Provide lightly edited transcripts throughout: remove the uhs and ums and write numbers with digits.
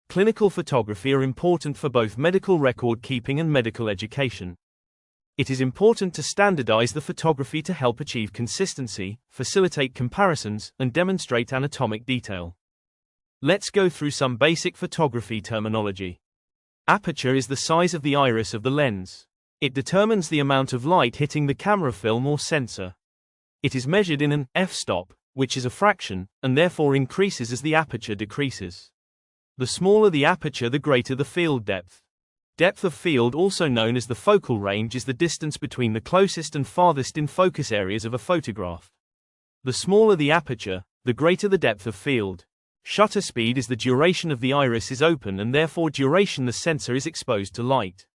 Clinical photography are important for both medical record keeping and medical education. It is important to standardize the photography to help achieve consistency, facilitate comparisons, and demonstrate anatomic detail. Let's go through some basic photography terminology. Aperture is the size of the iris of the lens. It determines the amount of light hitting the camera film or sensor. It is measured in an f-stop, which is a fraction, and therefore increases as the aperture decreases. The smaller the aperture, the greater the field depth. Depth of field, also known as the focal range, is the distance between the closest and farthest in focus areas of a photograph. The smaller the aperture, the greater the depth of field. Shutter speed is the duration of the iris is open and therefore duration the sensor is exposed to light.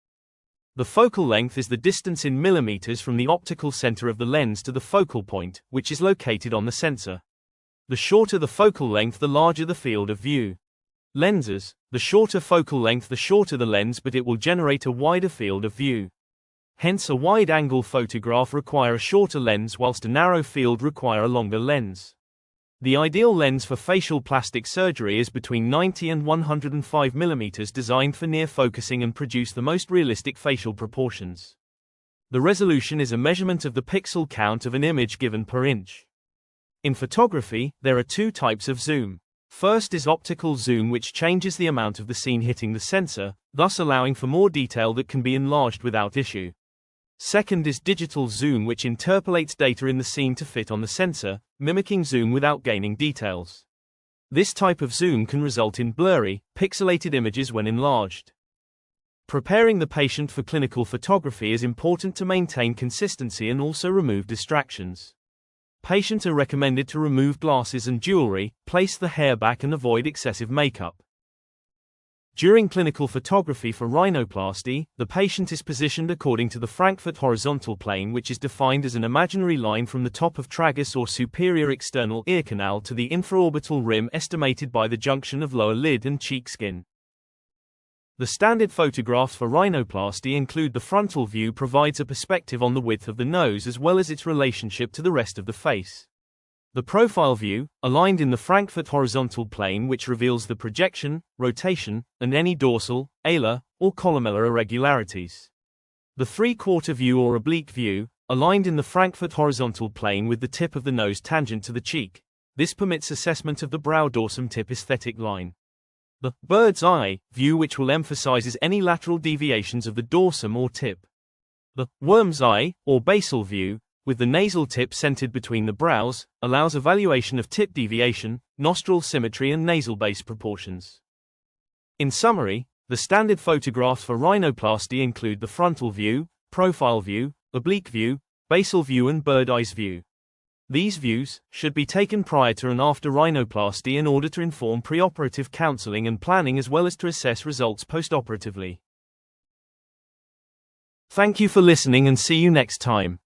The focal length is the distance in millimeters from the optical center of the lens to the focal point, which is located on the sensor. The shorter the focal length, the larger the field of view. Lenses, the shorter focal length, the shorter the lens, but it will generate a wider field of view. Hence, a wide-angle photograph requires a shorter lens, whilst a narrow field requires a longer lens. The ideal lens for facial plastic surgery is between 90 and 105 mm, designed for near focusing and produce the most realistic facial proportions. The resolution is a measurement of the pixel count of an image given per inch. In photography, there are two types of zoom. First is optical zoom, which changes the amount of the scene hitting the sensor, thus allowing for more detail that can be enlarged without issue. Second is digital zoom, which interpolates data in the scene to fit on the sensor, mimicking zoom without gaining details. This type of zoom can result in blurry, pixelated images when enlarged. Preparing the patient for clinical photography is important to maintain consistency and also remove distractions. Patients are recommended to remove glasses and jewelry, place the hair back, and avoid excessive makeup. During clinical photography for rhinoplasty, the patient is positioned according to the Frankfurt horizontal plane, which is defined as an imaginary line from the top of tragus or superior external ear canal to the infraorbital rim, estimated by the junction of lower lid and cheek skin. The standard photographs for rhinoplasty include the frontal view, provides a perspective on the width of the nose as well as its relationship to the rest of the face. The profile view, aligned in the Frankfurt horizontal plane, which reveals the projection, rotation, and any dorsal, alar, or columellar irregularities. The three-quarter view or oblique view, aligned in the Frankfurt horizontal plane with the tip of the nose tangent to the cheek. This permits assessment of the brow dorsum tip aesthetic line. The bird's eye view, which will emphasizes any lateral deviations of the dorsum or tip. The worm's eye, or basal view, with the nasal tip centered between the brows, allows evaluation of tip deviation, nostril symmetry, and nasal base proportions. In summary, the standard photographs for rhinoplasty include the frontal view, profile view, oblique view, basal view, and bird eyes view. These views should be taken prior to and after rhinoplasty in order to inform preoperative counseling and planning, as well as to assess results postoperatively. Thank you for listening and see you next time.